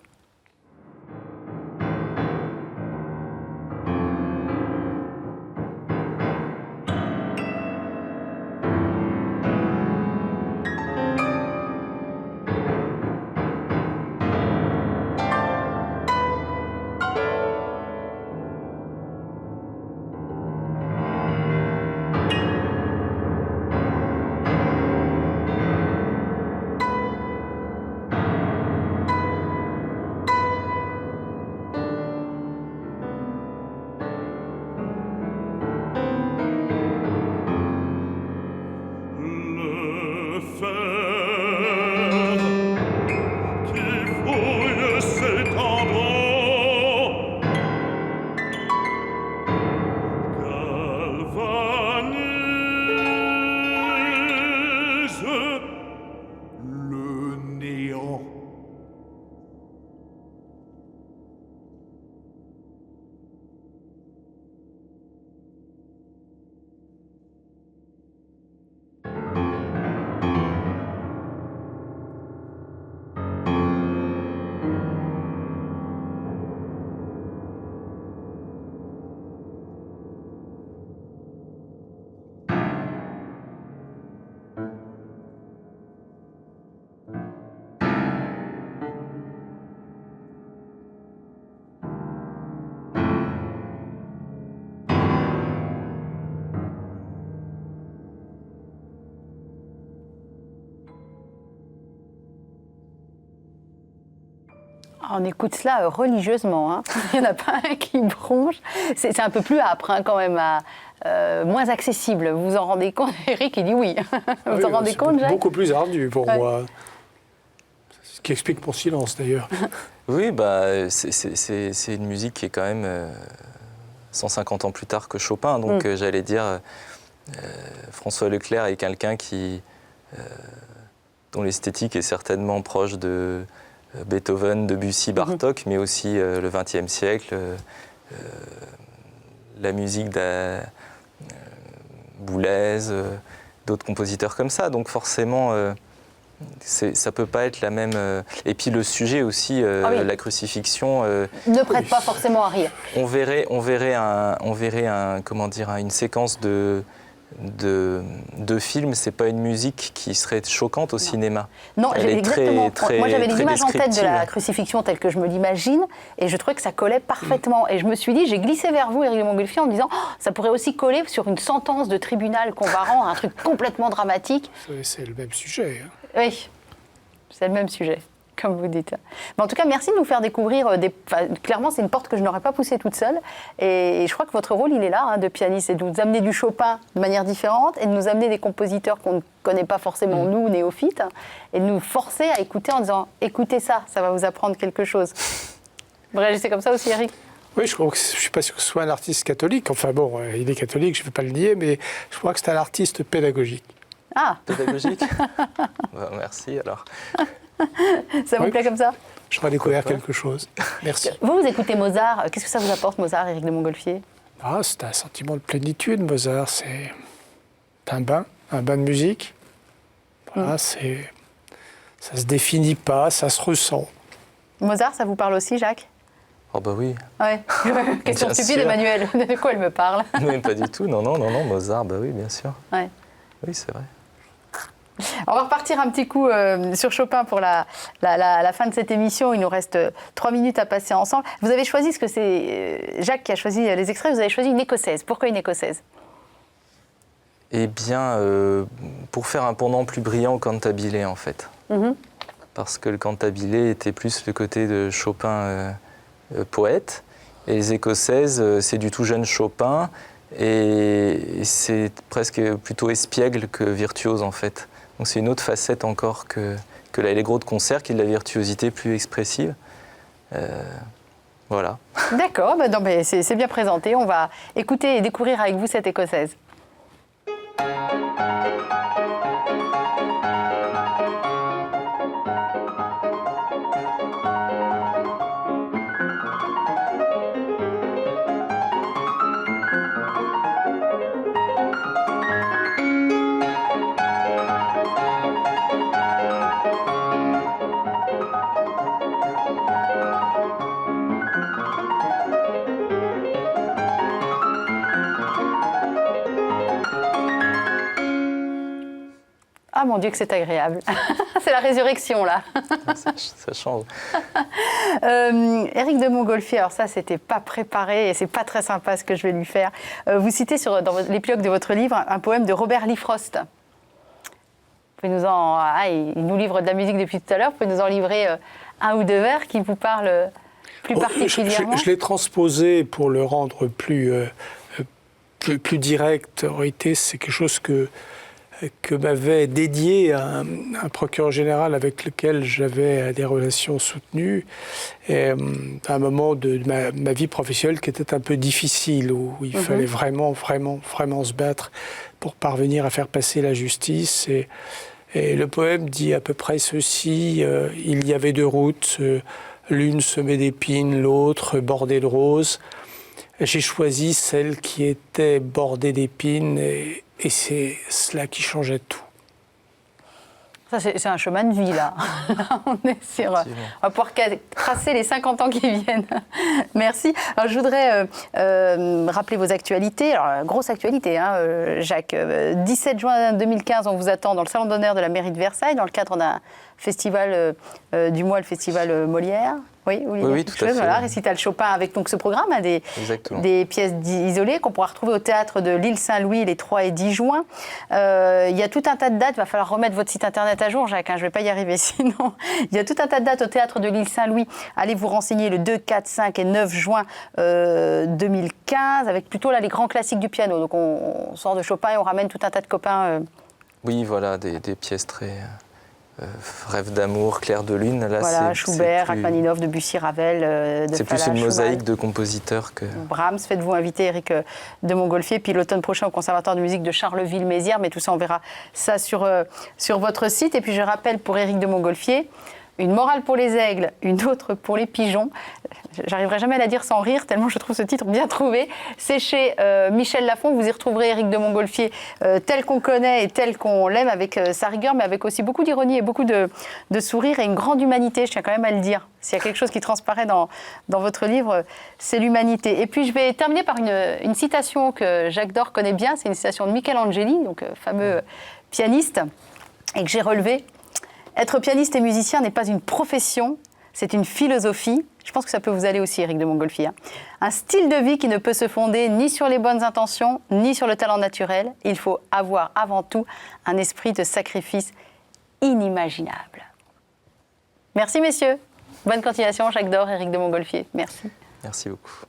On écoute cela religieusement, hein. Il n'y en a pas un qui bronche. C'est un peu plus âpre quand même, moins accessible. Vous vous en rendez compte? Éric, il dit oui. Vous vous en rendez compte, Jacques? Beaucoup plus ardu pour moi. Ce qui explique mon silence d'ailleurs. Oui, c'est une musique qui est quand même 150 ans plus tard que Chopin. Donc j'allais dire, François Leclerc est quelqu'un dont l'esthétique est certainement proche de Beethoven, Debussy, Bartók, mais aussi le XXe siècle, la musique de Boulez, d'autres compositeurs comme ça. Donc forcément, ça peut pas être la même. Et puis le sujet aussi, la crucifixion. Ne prête pas forcément à rire. On verrait une séquence de films, c'est pas une musique qui serait choquante au cinéma. Non, exactement. Moi, j'avais les images en tête de la descriptive. crucifixion telle que je me l'imagine, et je trouvais que ça collait parfaitement. Et je me suis dit, j'ai glissé vers vous, Éric de Montgolfier, en me disant, ça pourrait aussi coller sur une sentence de tribunal qu'on va rendre, un truc complètement dramatique. C'est le même sujet. Hein. Oui, c'est le même sujet, comme vous dites. Mais en tout cas, merci de nous faire découvrir clairement, c'est une porte que je n'aurais pas poussée toute seule. Et je crois que votre rôle, il est là, de pianiste, c'est de nous amener du Chopin de manière différente et de nous amener des compositeurs qu'on ne connaît pas forcément, nous, néophytes, et de nous forcer à écouter en disant « écoutez ça, ça va vous apprendre quelque chose ». Vous réagissez comme ça aussi, Eric ? Oui, je ne suis pas sûr que ce soit un artiste catholique. Enfin bon, il est catholique, je ne vais pas le nier, mais je crois que c'est un artiste pédagogique. Ah. Pédagogique. Merci alors. Ça vous plaît comme ça ? Je vais découvrir quelque chose. Merci. Vous écoutez Mozart. Qu'est-ce que ça vous apporte, Mozart, Éric de Montgolfier ? C'est un sentiment de plénitude, Mozart. C'est un bain de musique. Voilà, ça se définit pas, ça se ressent. Mozart, ça vous parle aussi, Jacques ? Oh bah oui. Ouais. Question Bien stupide, sûr. Emmanuel. De quoi elle me parle ? Mais pas du tout, non, Mozart, bah oui, bien sûr. Ouais. Oui, c'est vrai. On va repartir un petit coup sur Chopin pour la fin de cette émission. Il nous reste 3 minutes à passer ensemble. Vous avez choisi, ce que c'est Jacques qui a choisi les extraits, vous avez choisi une écossaise. Pourquoi une écossaise ? Eh bien, pour faire un pendant plus brillant au cantabile, en fait. Parce que le cantabile était plus le côté de Chopin poète. Et les écossaises, c'est du tout jeune Chopin. Et c'est presque plutôt espiègle que virtuose, en fait. Donc c'est une autre facette encore que l'allegro de concert, qui est de la virtuosité plus expressive. Voilà. D'accord, c'est bien présenté. On va écouter et découvrir avec vous cette écossaise. Ah mon Dieu que c'est agréable. C'est la résurrection là. Ça change. Éric de Montgolfier, alors ça c'était pas préparé et c'est pas très sympa ce que je vais lui faire. Vous citez dans l'épilogue de votre livre un poème de Robert Lee Frost. Vous pouvez il nous livre de la musique depuis tout à l'heure. Vous pouvez nous en livrer un ou deux vers qui vous parlent plus particulièrement. Je l'ai transposé pour le rendre plus direct. En réalité, c'est quelque chose que m'avait dédié un procureur général avec lequel j'avais des relations soutenues, et à un moment de ma vie professionnelle qui était un peu difficile, où il fallait vraiment se battre pour parvenir à faire passer la justice. Et le poème dit à peu près ceci: il y avait 2 routes, l'une semée d'épines, l'autre bordée de roses. J'ai choisi celle qui était bordée d'épines, et c'est cela qui changeait tout. Ça, c'est un chemin de vie, là. On est sur... On va pouvoir tracer les 50 ans qui viennent. Merci. Alors, je voudrais rappeler vos actualités. Alors, grosse actualité, hein, Jacques. 17 juin 2015, on vous attend dans le Salon d'honneur de la mairie de Versailles, dans le cadre d'un festival du mois, le festival Molière. Oui, tout à fait. Voilà, récital Chopin avec donc ce programme, des pièces isolées qu'on pourra retrouver au théâtre de l'île Saint-Louis les 3 et 10 juin. Il y a tout un tas de dates. Il va falloir remettre votre site internet à jour, Jacques. Je ne vais pas y arriver sinon. Il y a tout un tas de dates au théâtre de l'île Saint-Louis. Allez vous renseigner le 2, 4, 5 et 9 juin 2015 avec plutôt là, les grands classiques du piano. Donc on sort de Chopin et on ramène tout un tas de copains. Oui, voilà, des pièces très... Rêve d'amour, Clair de lune. Là, voilà, Schubert, Rachmaninov, Debussy, Ravel. C'est plus une mosaïque de compositeurs que... Brahms, faites-vous inviter Éric de Montgolfier. Puis l'automne prochain au Conservatoire de musique de Charleville-Mézières. Mais tout ça, on verra ça sur votre site. Et puis je rappelle pour Éric de Montgolfier, une morale pour les aigles, une autre pour les pigeons. J'arriverai jamais à la dire sans rire, tellement je trouve ce titre bien trouvé. C'est chez Michel Lafon. Vous y retrouverez Éric de Montgolfier tel qu'on connaît et tel qu'on l'aime, avec sa rigueur, mais avec aussi beaucoup d'ironie et beaucoup de sourire et une grande humanité, je tiens quand même à le dire. S'il y a quelque chose qui transparaît dans votre livre, c'est l'humanité. Et puis je vais terminer par une citation que Jacques Dore connaît bien. C'est une citation de Michelangeli, donc fameux pianiste, et que j'ai relevée. Être pianiste et musicien n'est pas une profession, c'est une philosophie. Je pense que ça peut vous aller aussi, Éric de Montgolfier. Un style de vie qui ne peut se fonder ni sur les bonnes intentions, ni sur le talent naturel. Il faut avoir avant tout un esprit de sacrifice inimaginable. Merci messieurs. Bonne continuation, Jacques Dore, Éric de Montgolfier. Merci. Merci beaucoup.